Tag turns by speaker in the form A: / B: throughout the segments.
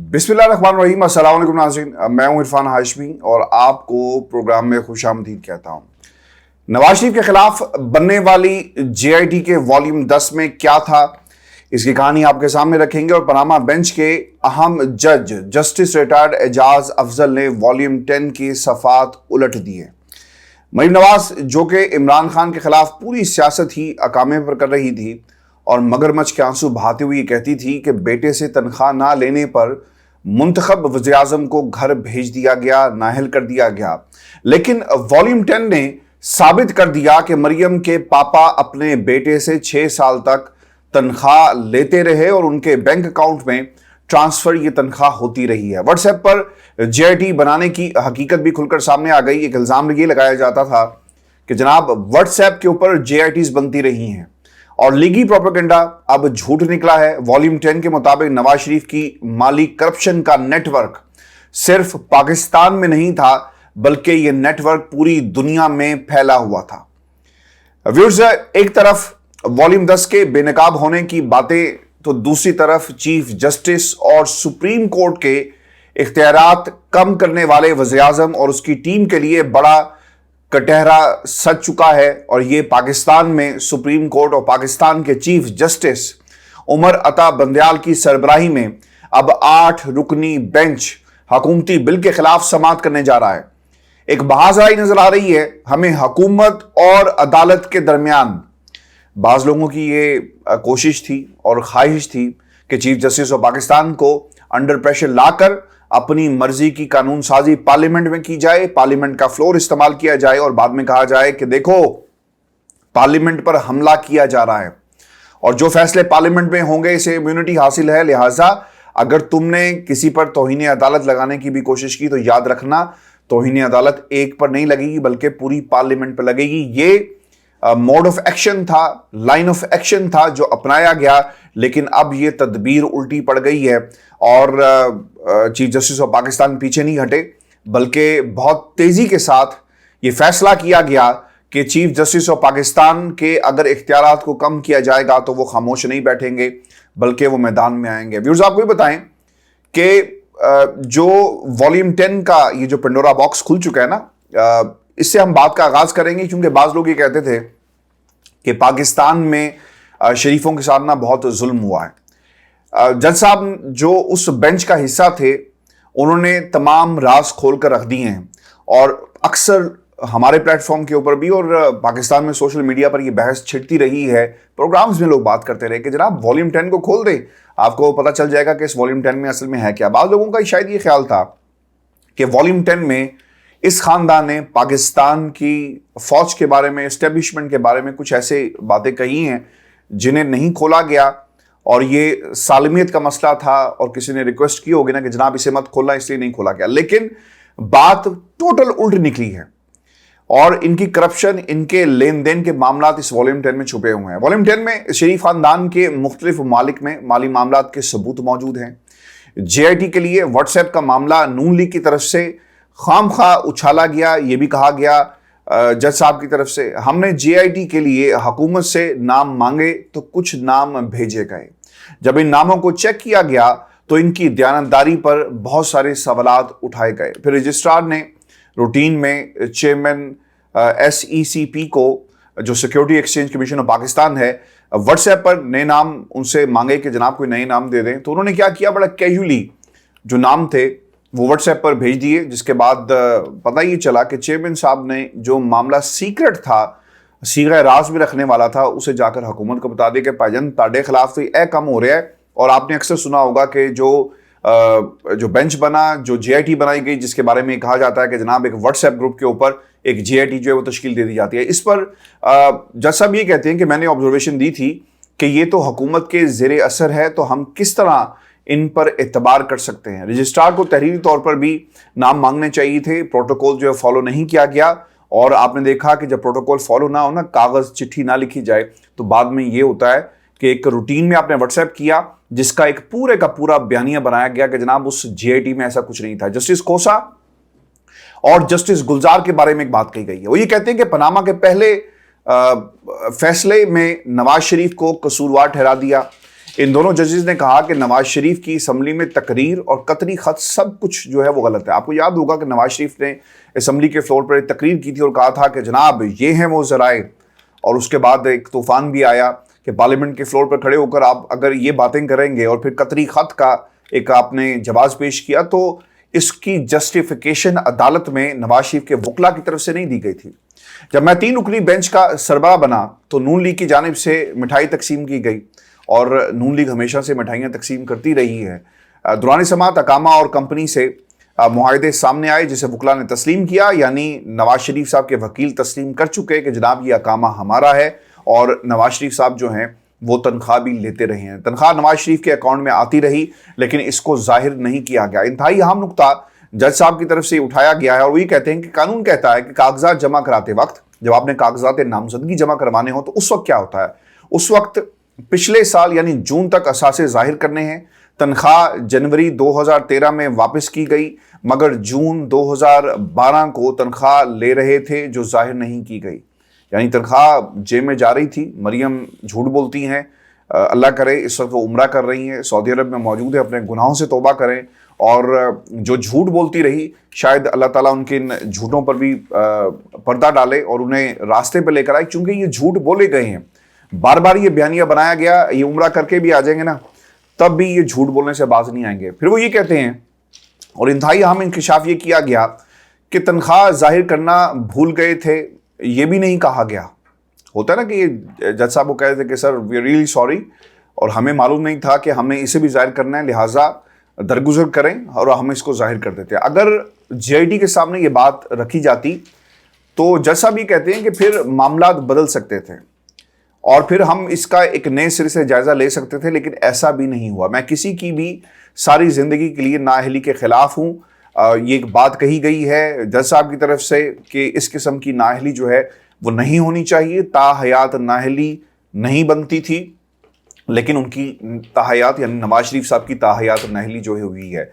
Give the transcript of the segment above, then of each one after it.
A: बिस्मिल्लाहिर्रहमानिर्रहीम। अस्सलाम वालेकुम नाज़रीन, मैं हूं इरफान हाशमी और आपको प्रोग्राम में खुशामदीद कहता हूं। नवाज शरीफ के खिलाफ बनने वाली JIT के वॉल्यूम 10 में क्या था, इसकी कहानी आपके सामने रखेंगे। और पनामा बेंच के अहम जज जस्टिस रिटायर्ड एजाज अफजल ने वॉल्यूम 10 की सफ़ात उलट दी है। मरीम नवाज, जो कि इमरान खान के खिलाफ पूरी सियासत ही अकामे पर कर रही थी और मगरमच्छ के आंसू बहाते हुए कहती थी कि बेटे से तनख्वाह ना लेने पर मुंतखब वज़ीर आज़म को घर भेज दिया गया, नाअहल कर दिया गया। लेकिन वॉल्यूम 10 ने साबित कर दिया कि मरियम के पापा अपने बेटे से 6 साल तक तनख्वाह लेते रहे और उनके बैंक अकाउंट में ट्रांसफर ये तनख्वाह होती रही है। व्हाट्सएप पर JIT बनाने की हकीकत भी खुलकर सामने आ गई। एक इल्ज़ाम ये लगाया जाता था कि जनाब व्हाट्सएप के ऊपर JITs बनती रही हैं और लीगी प्रोपेगेंडा अब झूठ निकला है। वॉल्यूम 10 के मुताबिक नवाज शरीफ की माली करप्शन का नेटवर्क सिर्फ पाकिस्तान में नहीं था, बल्कि यह नेटवर्क पूरी दुनिया में फैला हुआ था। व्यूअर्स, एक तरफ वॉल्यूम 10 के बेनकाब होने की बातें, तो दूसरी तरफ चीफ जस्टिस और सुप्रीम कोर्ट के इख्तियारात कम करने वाले वज़ीर आज़म और उसकी टीम के लिए बड़ा कटहरा सच चुका है। और ये पाकिस्तान में सुप्रीम कोर्ट और पाकिस्तान के चीफ जस्टिस उमर अता बंदयाल की सरबराही में अब 8 रुकनी बेंच हुकूमती बिल के खिलाफ समाअत करने जा रहा है। एक बहाज़राई नजर आ रही है हमें हुकूमत और अदालत के दरमियान। बाज़ लोगों की ये कोशिश थी और ख्वाहिश थी कि चीफ जस्टिस ऑफ पाकिस्तान को अंडर प्रेशर लाकर अपनी मर्जी की कानून साजी पार्लियामेंट में की जाए, पार्लियामेंट का फ्लोर इस्तेमाल किया जाए और बाद में कहा जाए कि देखो पार्लियामेंट पर हमला किया जा रहा है और जो फैसले पार्लियामेंट में होंगे इसे इम्यूनिटी हासिल है, लिहाजा अगर तुमने किसी पर तौहीन अदालत लगाने की भी कोशिश की तो याद रखना तौहीन अदालत एक पर नहीं लगेगी बल्कि पूरी पार्लियामेंट पर लगेगी। ये मोड ऑफ एक्शन था, लाइन ऑफ एक्शन था जो अपनाया गया, लेकिन अब ये तदबीर उल्टी पड़ गई है और चीफ जस्टिस ऑफ पाकिस्तान पीछे नहीं हटे, बल्कि बहुत तेजी के साथ ये फैसला किया गया कि चीफ जस्टिस ऑफ पाकिस्तान के अगर इख्तियारात को कम किया जाएगा तो वो खामोश नहीं बैठेंगे बल्कि वो मैदान में आएंगे। व्यूअर्स, आपको भी बताएं कि जो वॉल्यूम 10 का ये जो पेंडोरा बॉक्स खुल चुका है ना, इससे हम बात का आगाज करेंगे क्योंकि बाज लोग ये कहते थे कि पाकिस्तान में शरीफों के साथ ना बहुत जुल्म हुआ है। जज साहब जो उस बेंच का हिस्सा थे उन्होंने तमाम राज खोल कर रख दिए हैं और अक्सर हमारे प्लेटफॉर्म के ऊपर भी और पाकिस्तान में सोशल मीडिया पर यह बहस छिड़ती रही है, प्रोग्राम्स में लोग बात करते रहे कि जनाब वॉल्यूम 10 को खोल दें, आपको पता चल जाएगा कि इस वॉल्यूम 10 में असल में है क्या। बाज़ लोगों का शायद ये ख्याल था कि वॉल्यूम 10 में इस खानदान ने पाकिस्तान की फौज के बारे में, एस्टेब्लिशमेंट के बारे में कुछ ऐसे बातें कही हैं जिन्हें नहीं खोला गया और ये सालमियत का मसला था और किसी ने रिक्वेस्ट की होगी ना कि जनाब इसे मत खोलना, इसलिए नहीं खोला गया। लेकिन बात टोटल उल्ट निकली है और इनकी करप्शन, इनके लेन देन के मामला इस वॉल्यूम 10 में छुपे हुए हैं। वॉल्यूम 10 में शरीफ खानदान के मुख्तलिफ ममालिक में माली मामला के सबूत मौजूद हैं। JIT के लिए व्हाट्सएप का मामला नून लीग की तरफ से खामखा उछाला गया। ये भी कहा गया जज साहब की तरफ से, हमने JIT के लिए हुकूमत से नाम मांगे तो कुछ नाम भेजे गए। जब इन नामों को चेक किया गया तो इनकी दयानतदारी पर बहुत सारे सवालात उठाए गए। फिर रजिस्ट्रार ने रूटीन में चेयरमैन SECP को, जो security exchange commission of Pakistan है, व्हाट्सएप पर नए नाम उनसे मांगे कि जनाब कोई नए नाम दे दें। तो उन्होंने क्या किया, बड़ा कैजुअली जो नाम थे वो व्हाट्सएप पर भेज दिए, जिसके बाद पता ही चला कि चेयरमैन साहब ने जो मामला सीक्रेट था, सीगा राज में रखने वाला था, उसे जाकर हुकूमत को बता दिया कि भाईजान ताड़े खिलाफ तो ये कम हो रहा है। और आपने अक्सर सुना होगा कि जो बेंच बना, जो JIT बनाई गई, जिसके बारे में कहा जाता है कि जनाब एक व्हाट्सएप ग्रुप के ऊपर एक JIT जो है वो तश्कील दे दी जाती है। इस पर जज साहब ये कहते हैं कि मैंने ऑब्जर्वेशन दी थी कि ये तो हुकूमत के ज़ेरे असर है, तो हम किस तरह इन पर एतबार कर सकते हैं। रजिस्ट्रार को तहरीरी तौर पर भी नाम मांगने चाहिए थे, प्रोटोकॉल जो है फॉलो नहीं किया गया और आपने देखा कि जब प्रोटोकॉल फॉलो ना हो ना, कागज़ चिट्ठी ना लिखी जाए, तो बाद में ये होता है कि एक रूटीन में आपने व्हाट्सएप किया जिसका एक पूरे का पूरा बयानिया बनाया गया कि जनाब उस JIT में ऐसा कुछ नहीं था। जस्टिस कोसा और जस्टिस गुलजार के बारे में एक बात कही गई है। वो ये कहते हैं कि पनामा के पहले फैसले में नवाज शरीफ को कसूरवार ठहरा दिया, इन दोनों जजेस ने कहा कि नवाज शरीफ की असम्बली में तकरीर और कतरी खत सब कुछ जो है वो गलत है। आपको याद होगा कि नवाज शरीफ ने असम्बली के फ्लोर पर एक तकरीर की थी और कहा था कि जनाब ये हैं वो ज़राए, और उसके बाद एक तूफ़ान भी आया कि पार्लियामेंट के फ्लोर पर खड़े होकर आप अगर ये बातें करेंगे और फिर कतरी खत का एक आपने जवाब पेश किया तो इसकी जस्टिफिकेशन अदालत में नवाज शरीफ के वकला की तरफ से नहीं दी गई थी। जब मैं 3 रुकनी बेंच का सरबराह बना तो नून लीग की जानिब से मिठाई तकसीम की गई और नून लीग हमेशा से मिठाइयाँ तकसीम करती रही है। दौरान समाअत अकामा और कंपनी से मुआहदे सामने आए जिसे वकला ने तस्लीम किया, यानी नवाज शरीफ साहब के वकील तस्लीम कर चुके कि जनाब ये अकामा हमारा है, और नवाज शरीफ साहब जो हैं वो तनख्वाह भी लेते रहे हैं। तनख्वाह नवाज शरीफ के अकाउंट में आती रही लेकिन इसको जाहिर नहीं किया गया। इंतहाई अहम नुकता जज साहब की तरफ से उठाया गया है और वही कहते हैं कि कानून कहता है कि कागजात जमा कराते वक्त जब आपने कागजात नामजदगी जमा करवाने हो तो उस वक्त क्या होता है, उस वक्त पिछले साल यानी जून तक असासे जाहिर करने हैं। तनख्वाह जनवरी 2013 में वापस की गई मगर जून 2012 को तनख्वाह ले रहे थे जो जाहिर नहीं की गई, यानी तनख्वाह जेब में जा रही थी। मरियम झूठ बोलती हैं, अल्लाह करे इस वक्त वो उम्रा कर रही हैं, सऊदी अरब में मौजूद है, अपने गुनाहों से तौबा करें, और जो झूठ बोलती रही शायद अल्लाह ताला उनके इन झूठों पर भी पर्दा डाले और उन्हें रास्ते पर लेकर आए, क्योंकि ये झूठ बोले गए हैं। बार बार ये बयानिया बनाया गया, ये उम्रा करके भी आ जाएंगे ना तब भी ये झूठ बोलने से बाज नहीं आएंगे। फिर वो ये कहते हैं, और इंतहाई अहम इंकशाफ ये किया गया कि तनख्वाह जाहिर करना भूल गए थे, ये भी नहीं कहा गया। होता है ना कि ये जज साहब को कह रहे थे कि sir we are really sorry और हमें मालूम नहीं था कि हमें इसे भी जाहिर करना है, लिहाजा दरगुजर करें और हम इसको जाहिर कर देते हैं। अगर JIT के सामने ये बात रखी जाती तो जज साहब ये कहते हैं कि फिर मामला बदल सकते थे और फिर हम इसका एक नए सिरे से जायज़ा ले सकते थे, लेकिन ऐसा भी नहीं हुआ। मैं किसी की भी सारी ज़िंदगी के लिए नाअहली के ख़िलाफ़ हूँ। ये एक बात कही गई है जज साहब की तरफ से कि इस किस्म की नाअहली जो है वो नहीं होनी चाहिए। ताहयात नाअहली नहीं बनती थी, लेकिन उनकी ताहयात यानी नवाज शरीफ साहब की ताहयात नाअहली जो हुई है।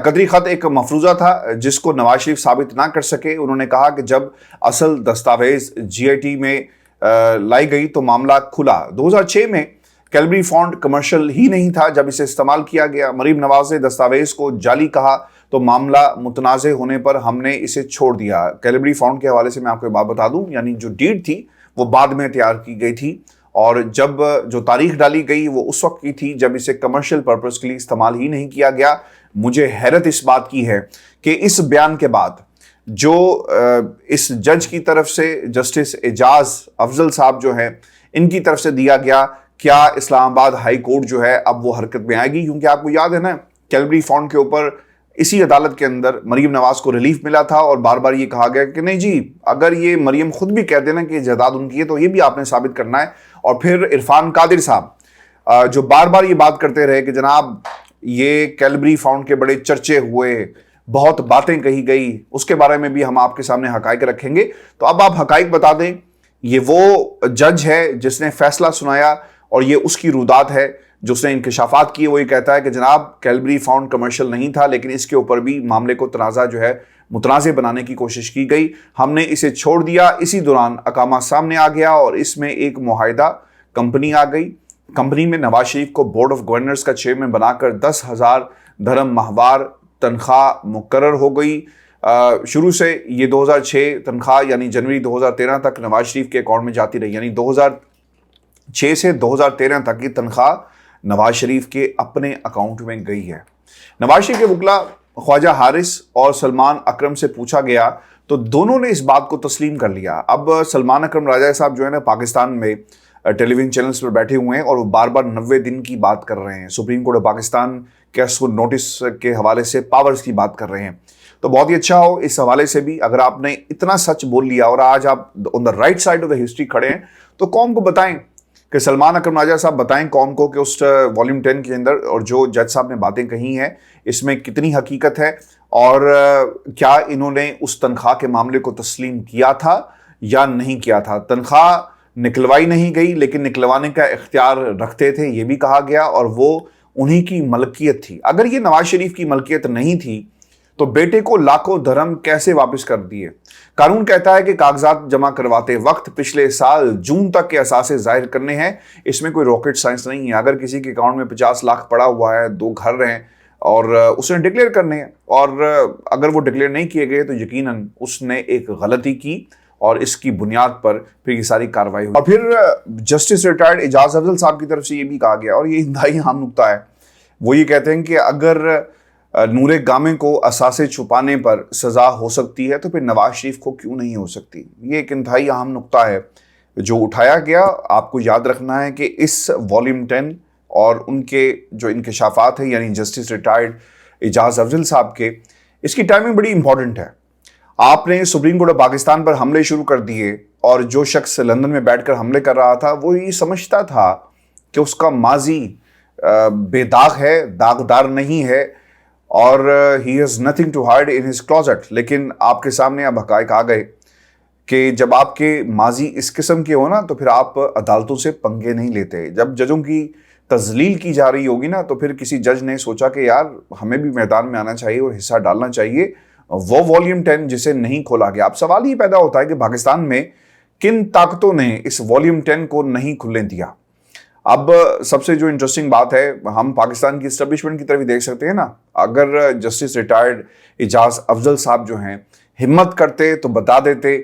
A: कदरी ख़त एक मफरूज़ा था जिसको नवाज शरीफ साबित ना कर सके। उन्होंने कहा कि जब असल दस्तावेज़ JIT में लाई गई तो मामला खुला। 2006 में कैलबरी फॉन्ट कमर्शियल ही नहीं था जब इसे इस्तेमाल किया गया। मरीम नवाज ने दस्तावेज़ को जाली कहा तो मामला मुतनाज़े होने पर हमने इसे छोड़ दिया। कैलबरी फॉन्ट के हवाले से मैं आपको बात बता दूं, यानी जो डीड थी वो बाद में तैयार की गई थी और जब जो तारीख डाली गई वो उस वक्त की थी जब इसे कमर्शियल पर्पस के लिए इस्तेमाल ही नहीं किया गया। मुझे हैरत इस बात की है कि इस बयान के बाद जो इस जज की तरफ से जस्टिस एजाज अफजल साहब जो है इनकी तरफ से दिया गया, क्या इस्लामाबाद हाई कोर्ट जो है अब वो हरकत में आएगी? क्योंकि आपको याद है ना कैलबरी फॉन्ट के ऊपर इसी अदालत के अंदर मरीम नवाज को रिलीफ मिला था और बार बार ये कहा गया कि नहीं जी, अगर ये मरीम खुद भी कह देना कि जायदाद उनकी है तो ये भी आपने साबित करना है। और फिर इरफान कादिर साहब जो बार बार ये बात करते रहे कि जनाब ये कैलबरी फॉन्ट के बड़े चर्चे हुए, बहुत बातें कही गई, उसके बारे में भी हम आपके सामने हकाइक रखेंगे। तो अब आप हकाइक बता दें। ये वो जज है जिसने फैसला सुनाया और ये उसकी रुदात है जो उसने इंकशाफात किए। वो ये कहता है कि जनाब कैलबरी फॉन्ट कमर्शियल नहीं था, लेकिन इसके ऊपर भी मामले को तनाज़ा जो है मुतनाज़े बनाने की कोशिश की गई, हमने इसे छोड़ दिया। इसी दौरान अकामा सामने आ गया और इसमें एक मुआहिदा कंपनी आ गई। कंपनी में नवाज शरीफ को बोर्ड ऑफ गवर्नर्स का चेयरमैन बनाकर 10,000 दरहम माहवार तनख्वाह मुकर्रर हो गई। शुरू से ये 2006 तनख्वाह यानी जनवरी 2013 तक नवाज शरीफ के अकाउंट में जाती रही, यानी 2006 से 2013 तक की तनख्वाह नवाज शरीफ के अपने अकाउंट में गई है। नवाज शरीफ के वकला ख्वाजा हारिस और सलमान अकरम से पूछा गया तो दोनों ने इस बात को तस्लीम कर लिया। अब सलमान अकरम राजा साहब जो है ना पाकिस्तान में टेलीविजन चैनल्स पर बैठे हुए हैं और वो बार बार 90 दिन की बात कर रहे हैं। सुप्रीम कोर्ट ऑफ पाकिस्तान के नोटिस के हवाले से पावर्स की बात कर रहे हैं। तो बहुत ही अच्छा हो इस हवाले से भी, अगर आपने इतना सच बोल लिया और आज आप on the right side of the history खड़े हैं तो कौम को बताएं कि सलमान अकरम राजा साहब बताएं कौम को कि उस वॉल्यूम 10 के अंदर और जो जज साहब ने बातें कही हैं इसमें कितनी हकीकत है और क्या इन्होंने उस तनख्वाह के मामले को तस्लीम किया था या नहीं किया था। तनख्वाह निकलवाई नहीं गई लेकिन निकलवाने का इख्तियार रखते थे, ये भी कहा गया, और वो उन्हीं की मलकियत थी। अगर ये नवाज शरीफ की मलकियत नहीं थी तो बेटे को लाखों धर्म कैसे वापस कर दिए? कानून कहता है कि कागजात जमा करवाते वक्त पिछले साल जून तक के असासे जाहिर करने हैं। इसमें कोई रॉकेट साइंस नहीं है। अगर किसी के अकाउंट में 50 लाख पड़ा हुआ है, 2 घर हैं और उसने डिक्लेयर करने हैं, और अगर वो डिक्लेयर नहीं किए गए तो यकीनन उसने एक गलती की और इसकी बुनियाद पर फिर ये सारी कार्रवाई हुई। और फिर जस्टिस रिटायर्ड एजाज अफजल साहब की तरफ से ये भी कहा गया, और ये इंतहाई अहम नुक्ता है, वो ये कहते हैं कि अगर नूरे गामे को असासे छुपाने पर सज़ा हो सकती है तो फिर नवाज शरीफ को क्यों नहीं हो सकती। ये एक इंतहाई अहम नुक्ता है जो उठाया गया। आपको याद रखना है कि इस वॉल्यूम 10 और उनके जो इंकशाफात हैं, यानी जस्टिस रिटायर्ड एजाज अफजल साहब के, इसकी टाइमिंग बड़ी इंपॉर्टेंट है। आपने सुप्रीम कोर्ट ऑफ पाकिस्तान पर हमले शुरू कर दिए, और जो शख्स लंदन में बैठकर हमले कर रहा था वो ये समझता था कि उसका माजी बेदाग है, दागदार नहीं है, और he has nothing to hide in his closet. लेकिन आपके सामने अब हक़ाइक़ आ गए कि जब आपके माजी इस किस्म के हो ना, तो फिर आप अदालतों से पंगे नहीं लेते। जब जजों की तजलील की जा रही होगी ना, तो फिर किसी जज ने सोचा कि यार हमें भी मैदान में आना चाहिए और हिस्सा डालना चाहिए। वो वॉल्यूम 10 जिसे नहीं खोला गया। अब सवाल ये पैदा होता है कि पाकिस्तान में किन ताकतों ने इस वॉल्यूम 10 को नहीं खुलने दिया। अब सबसे जो इंटरेस्टिंग बात है, हम पाकिस्तान की एस्टेब्लिशमेंट की तरफ ही देख सकते हैं ना। अगर जस्टिस रिटायर्ड एजाज अफजल साहब जो हैं हिम्मत करते तो बता देते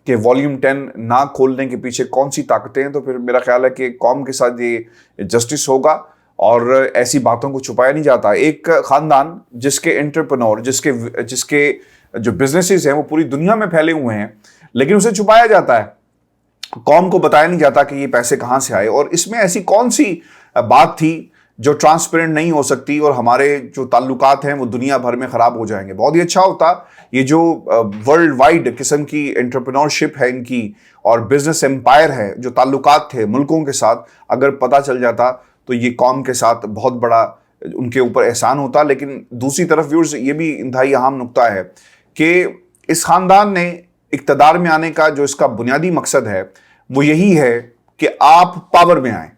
A: कि वॉल्यूम 10 ना खोलने के पीछे कौन सी ताकतें हैं, तो फिर मेरा ख्याल है कि कौम के साथ ये जस्टिस होगा और ऐसी बातों को छुपाया नहीं जाता। एक ख़ानदान जिसके एंटरप्रेन्योर, जिसके जो बिजनेसेस हैं वो पूरी दुनिया में फैले हुए हैं, लेकिन उसे छुपाया जाता है, कौम को बताया नहीं जाता कि ये पैसे कहाँ से आए। और इसमें ऐसी कौन सी बात थी जो ट्रांसपेरेंट नहीं हो सकती, और हमारे जो ताल्लुकात हैं वो दुनिया भर में ख़राब हो जाएंगे। बहुत ही अच्छा होता ये जो वर्ल्ड वाइड किस्म की एंटरप्रेन्योरशिप है इनकी, और बिजनेस एम्पायर है, जो ताल्लुकात थे मुल्कों के साथ, अगर पता चल जाता तो ये कौम के साथ बहुत बड़ा उनके ऊपर एहसान होता। लेकिन दूसरी तरफ व्यूअर्स, ये भी इंतहाई अहम नुक्ता है कि इस ख़ानदान ने इक़्तिदार में आने का जो इसका बुनियादी मकसद है वो यही है कि आप पावर में आए।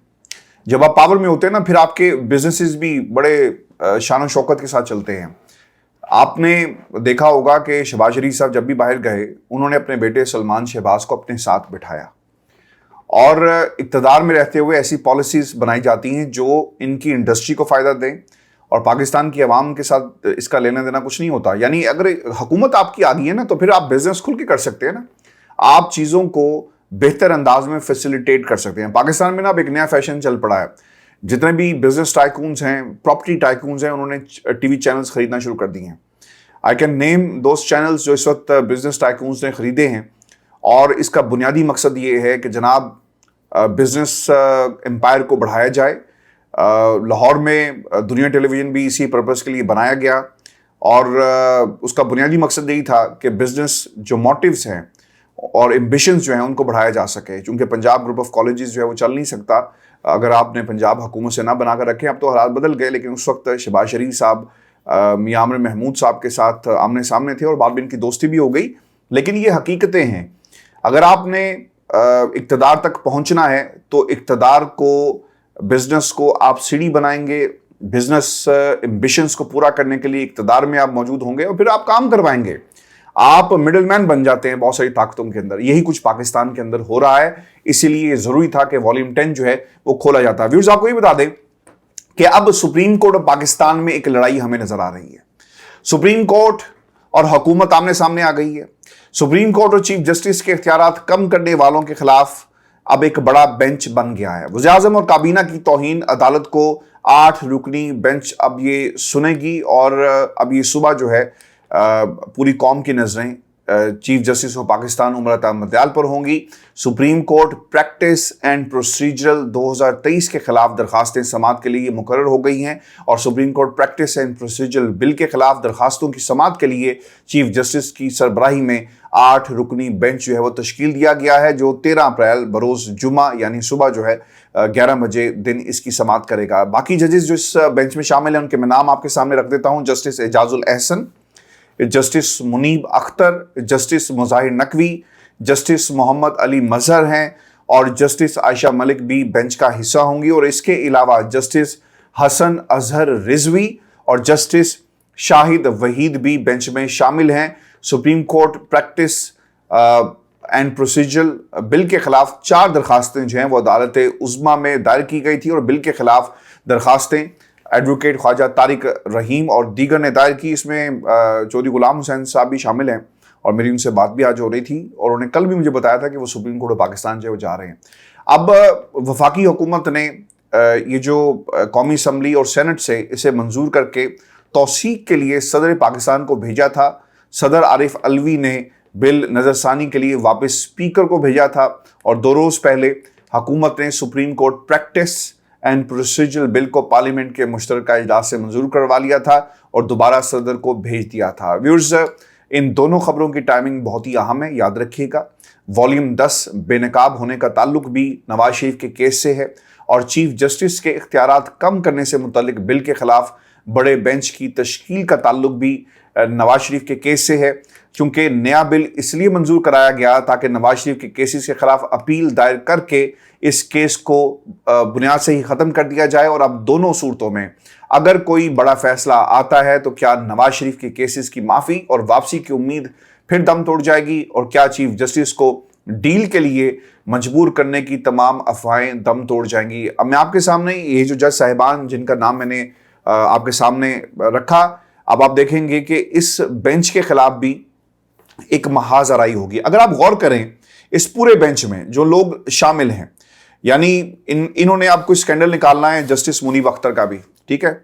A: जब आप पावर में होते हैं ना, फिर आपके बिजनेसेस भी बड़े शान और शौकत के साथ चलते हैं। आपने देखा होगा कि शहबाज शरीफ साहब जब भी बाहर गए, उन्होंने अपने बेटे सलमान शहबाज को अपने साथ बिठाया, और इक़्तिदार में रहते हुए ऐसी पॉलिसीज़ बनाई जाती हैं जो इनकी इंडस्ट्री को फ़ायदा दें, और पाकिस्तान की आवाम के साथ इसका लेना देना कुछ नहीं होता। यानी अगर हुकूमत आपकी आ गई है ना, तो फिर आप बिजनेस खुल के कर सकते हैं ना, आप चीज़ों को बेहतर अंदाज में फैसिलिटेट कर सकते हैं। पाकिस्तान में ना अब एक नया फैशन चल पड़ा है। जितने भी बिजनेस टाइकून्स हैं, प्रॉपर्टी टाइकून्स हैं, उन्होंने टीवी चैनल्स खरीदना शुरू कर दिए हैं। I can name those channels जो इस वक्त बिजनेस टाइकून्स ने खरीदे हैं, और इसका बुनियादी मकसद ये है कि जनाब बिजनेस एम्पायर को बढ़ाया जाए। लाहौर में दुनिया टेलीविज़न भी इसी पर्पज़ के लिए बनाया गया, और उसका बुनियादी मकसद यही था कि बिजनेस जो मोटिव्स हैं और एम्बिशंस जो हैं उनको बढ़ाया जा सके। चूँकि पंजाब ग्रुप ऑफ कॉलेजेस जो है वो चल नहीं सकता अगर आपने पंजाब हुकूमत से ना बना कर रखे। अब तो हालात बदल गए, लेकिन उस वक्त शहबाज शरीफ साहब मियां आमिर महमूद साहब के साथ आमने सामने थे, और बाद में इनकी दोस्ती भी हो गई। लेकिन ये हकीकतें हैं। अगर आपने इक़्तिदार तक पहुँचना है तो इक़्तिदार को, बिजनेस को आप सीढ़ी बनाएंगे। बिजनेस एम्बिशंस को पूरा करने के लिए इक़्तिदार में आप मौजूद होंगे, और फिर आप काम करवाएंगे। आप मिडिल मैन बन जाते हैं बहुत सारी ताकतों के अंदर। यही कुछ पाकिस्तान के अंदर हो रहा है, इसीलिए ज़रूरी था कि वॉल्यूम 10 जो है वो खोला जाता है। व्यूअर्स, आपको ये बता दें कि अब सुप्रीम कोर्ट ऑफ पाकिस्तान में एक लड़ाई हमें नजर आ रही है। सुप्रीम कोर्ट और हुकूमत आमने सामने आ गई है। सुप्रीम कोर्ट और चीफ जस्टिस के इख्तियारात कम करने वालों के खिलाफ अब एक बड़ा बेंच बन गया है। वज़ीर-ए-आज़म और काबीना की तौहीन अदालत को 8 रुकनी बेंच अब ये सुनेगी, और अब ये सुबह जो है पूरी कौम की नज़रें चीफ जस्टिस ऑफ पाकिस्तान उमरत अहमद दयाल पर होंगी। Supreme court practice and procedural 2023 के खिलाफ दरखास्तें समाअत के लिए मुकर्रर हो गई हैं, और supreme court practice and procedural bill के खिलाफ दरखास्तों की समाअत के लिए चीफ जस्टिस की सरबराही में 8 रुकनी बेंच जो है वो तश्कील दिया गया है, जो 13 अप्रैल बरोज़ जुमा यानी सुबह जो है 11 बजे दिन इसकी समाअत करेगा। बाकी जजेस जो इस बेंच में शामिल हैं उनके मैं नाम आपके सामने रख देता हूँ। Justice Ijazul Ahsan, justice Munib Akhtar, justice Mazahar Naqvi, justice Muhammad Ali Mazhar हैं, और जस्टिस आयशा मलिक भी बेंच का हिस्सा होंगी। और इसके अलावा जस्टिस हसन अजहर रिजवी और जस्टिस शाहिद वहीद भी बेंच में शामिल हैं। Supreme court practice and procedural bill के खिलाफ 4 दरखास्तें जो हैं वो अदालत उज़्मा में दायर की गई थी और बिल के खिलाफ दरखास्तें एडवोकेट ख्वाजा तारिक रहीम और दीगर ने दायर की। इसमें चौधरी गुलाम हुसैन साहब भी शामिल हैं और मेरी उनसे बात भी आज हो रही थी और उन्होंने कल भी मुझे बताया था कि वो सुप्रीम कोर्ट ऑफ पाकिस्तान जो है वो जा रहे हैं। अब वफाकी हुकूमत ने ये जो कौमी असम्बली और सेनेट से इसे मंजूर करके तौसीक के लिए सदर पाकिस्तान को भेजा था। सदर आरिफ अलवी ने बिल नज़रसानी के लिए वापस स्पीकर को भेजा था और 2 रोज़ पहले हुकूमत ने supreme court practice and procedural bill को पार्लियामेंट के मुश्तरका इजलास से मंजूर करवा लिया था और दोबारा सदर को भेज दिया था। व्यूअर्स, इन दोनों खबरों की टाइमिंग बहुत ही अहम है, याद रखिएगा। वॉल्यूम 10 बेनकाब होने का ताल्लुक भी नवाज शरीफ के केस से है और चीफ जस्टिस के इख्तियारात कम करने से मुतल्लिक बिल के खिलाफ बड़े बेंच की तश्कील का ताल्लुक भी नवाज शरीफ के केस से है, क्योंकि नया बिल इसलिए मंजूर कराया गया ताकि नवाज शरीफ के केसेस के खिलाफ अपील दायर करके इस केस को बुनियाद से ही ख़त्म कर दिया जाए। और अब दोनों सूरतों में अगर कोई बड़ा फैसला आता है तो क्या नवाज शरीफ के केसेस की माफ़ी और वापसी की उम्मीद फिर दम तोड़ जाएगी और क्या चीफ जस्टिस को डील के लिए मजबूर करने की तमाम अफवाहें दम तोड़ जाएंगी। अब मैं आपके सामने ये जो जज साहिबान जिनका नाम मैंने आपके सामने रखा, अब आप देखेंगे कि इस बेंच के खिलाफ भी एक महाज आराई होगी। अगर आप गौर करें इस पूरे बेंच में जो लोग शामिल हैं, यानी इन्होंने आपको स्कैंडल निकालना है जस्टिस मुनीब अख्तर का भी, ठीक है,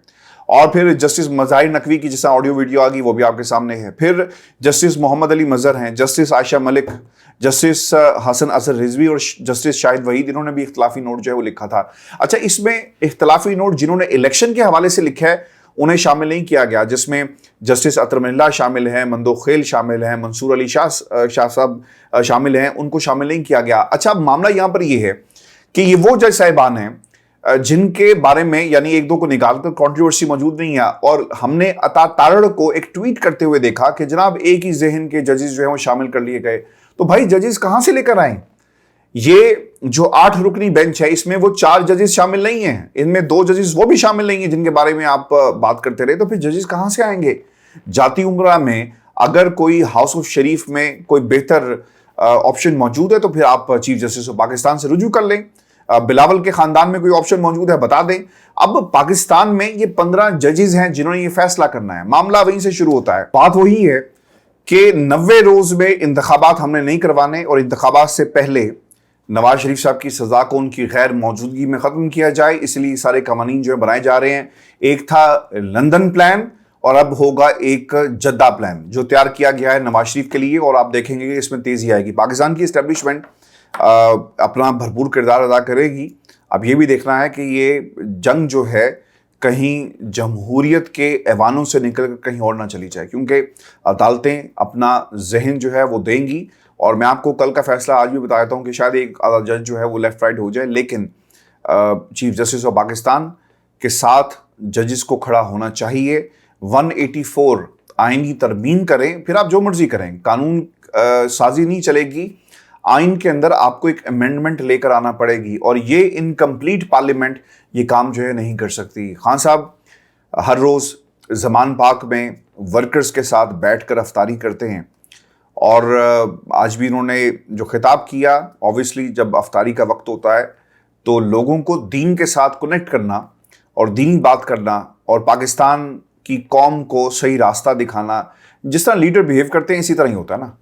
A: और फिर जस्टिस मज़ाहिर नकवी की जैसा ऑडियो वीडियो आ गई वो भी आपके सामने है, फिर जस्टिस मोहम्मद अली मज़हर हैं, जस्टिस आयशा मलिक, जस्टिस हसन असर रिजवी और जस्टिस शाहिद वहीद, इन्होंने भी इख्तलाफी नोट जो है वो लिखा था। अच्छा, इसमें इख्तलाफी नोट जिन्होंने इलेक्शन के हवाले से लिखा है उन्हें शामिल नहीं किया गया, जिसमें जस्टिस अतरमिल्ला शामिल हैं, मंदोखेल शामिल हैं, मंसूर अली शाह साहब शामिल हैं, उनको शामिल नहीं किया गया। अच्छा, मामला यहाँ पर ये है कि ये वो जज साहिबान हैं जिनके बारे में यानी एक दो को निकालकर कंट्रोवर्सी मौजूद नहीं है और हमने अता तारड़ को एक ट्वीट करते हुए देखा कि जनाब एक ही जहन के जजेस जो हैं वो शामिल कर लिए गए। तो भाई जजेस कहाँ से लेकर आए? ये जो 8 रुकनी बेंच है इसमें वो 4 जजेस शामिल नहीं हैं, इनमें 2 जजेस वो भी शामिल नहीं है जिनके बारे में आप बात करते रहे। तो फिर जजेस कहाँ से आएंगे? जाती उम्रा में अगर कोई हाउस ऑफ शरीफ में कोई बेहतर ऑप्शन मौजूद है तो फिर आप चीफ जस्टिस ऑफ पाकिस्तान से रुजू कर लें। बिलावल के खानदान में कोई ऑप्शन मौजूद है बता दें। अब पाकिस्तान में ये 15 जजेस हैं जिन्होंने ये फैसला करना है, मामला वहीं से शुरू होता है। बात वही है कि 90 रोज में इंतखाबात हमने नहीं करवाने और इंतखाबात से पहले नवाज शरीफ साहब की सजा को उनकी गैर मौजूदगी में ख़त्म किया जाए, इसलिए सारे कवानीन जो है बनाए जा रहे हैं। एक था लंदन प्लान और अब होगा एक जद्दा प्लान जो तैयार किया गया है नवाज शरीफ के लिए, और आप देखेंगे कि इसमें तेज़ी आएगी। पाकिस्तान की इस्टेब्लिशमेंट अपना भरपूर किरदार अदा करेगी। अब ये भी देखना है कि ये जंग जो है कहीं जमहूरियत के ऐवानों से निकल कर कहीं और ना चली जाए, क्योंकि अदालतें अपना जहन जो है वो देंगी। और मैं आपको कल का फैसला आज भी बता देता हूँ कि शायद एक जज जो है वो लेफ्ट राइट हो जाए, लेकिन चीफ जस्टिस ऑफ पाकिस्तान के साथ जजेस को खड़ा होना चाहिए। 184 आइन की तरमीम करें, फिर आप जो मर्जी करें, कानून साजी नहीं चलेगी। आइन के अंदर आपको एक अमेंडमेंट लेकर आना पड़ेगी और ये इनकम्प्लीट पार्लियामेंट ये काम जो है नहीं कर सकती। खान साहब हर रोज़ ज़मान पाक में वर्कर्स के साथ बैठकर अफ्तारी करते हैं और आज भी इन्होंने जो खिताब किया, ऑब्वियसली जब अफ्तारी का वक्त होता है तो लोगों को दीन के साथ कनेक्ट करना और दीनी बात करना और पाकिस्तान की कौम को सही रास्ता दिखाना, जिस तरह लीडर बिहेव करते हैं इसी तरह ही होता है ना।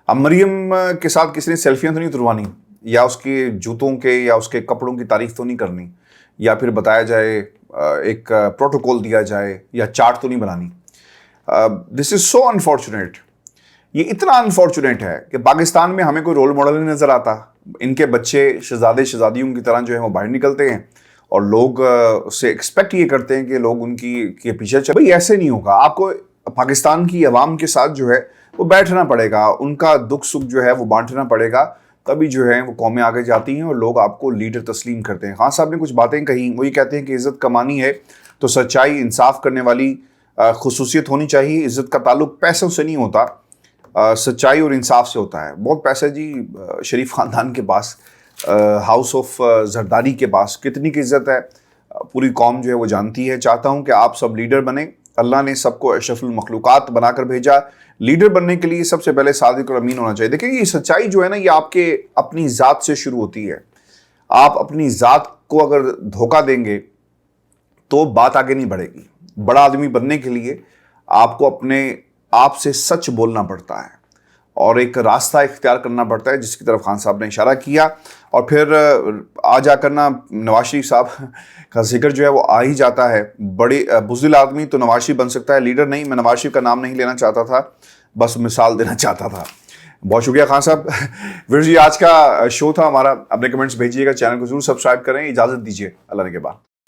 A: अब मरियम के साथ किसी ने सेल्फियाँ तो नहीं तुलवानी, या उसके जूतों के या उसके कपड़ों की तारीफ तो नहीं करनी, या फिर बताया जाए एक प्रोटोकॉल दिया जाए, या चार्ट तो नहीं बनानी। This is so unfortunate. ये इतना अनफॉर्चुनेट है कि पाकिस्तान में हमें कोई रोल मॉडल नहीं नज़र आता। इनके बच्चे शहजादे शहजादियों की तरह जो है वो बाहर निकलते हैं और लोग उससे एक्सपेक्ट ये करते हैं कि लोग उनकी के पीछे चले। भाई ऐसे नहीं होगा। आपको पाकिस्तान की आवाम के साथ जो है वो बैठना पड़ेगा, उनका दुख सुख जो है वो बांटना पड़ेगा, तभी जो है वो कौमें आगे जाती हैं और लोग आपको लीडर तस्लीम करते हैं। खान साहब ने कुछ बातें कही, वो ये कहते हैं कि इज़्ज़त कमानी है तो सच्चाई इंसाफ करने वाली खुसूसियत होनी चाहिए। इज़्ज़त का ताल्लुक पैसों से नहीं होता, सच्चाई और इंसाफ से होता है। बहुत पैसे जी शरीफ ख़ानदान के पास, हाउस ऑफ जरदारी के पास कितनी की इज़्ज़त है पूरी कौम जो है वो जानती है। चाहता हूँ कि आप सब लीडर बने, اللہ نے سب کو اشرف المخلوقات بنا کر بھیجا. لیڈر بننے کے لیے سب سے پہلے صادق اور امین ہونا چاہیے. دیکھیں یہ سچائی جو ہے نا یہ آپ کے اپنی ذات سے شروع ہوتی ہے. آپ اپنی ذات کو اگر دھوکہ دیں گے تو بات آگے نہیں بڑھے گی. بڑا آدمی بننے کے لیے آپ کو اپنے آپ سے سچ بولنا پڑتا ہے اور ایک راستہ اختیار کرنا پڑتا ہے جس کی طرف خان صاحب نے اشارہ کیا. اور پھر آ جا کرنا نواز شریف صاحب کا ذکر جو ہے وہ آ ہی جاتا ہے. بڑے بزدل آدمی تو نواز شریف بن سکتا ہے, لیڈر نہیں. میں نواز شریف کا نام نہیں لینا چاہتا تھا, بس مثال دینا چاہتا تھا. بہت شکریہ خان صاحب. ویئرز جی آج کا شو تھا ہمارا. اپنے کمنٹس بھیجیے گا, چینل کو ضرور سبسکرائب کریں. اجازت دیجیے, اللہ نے کے بعد.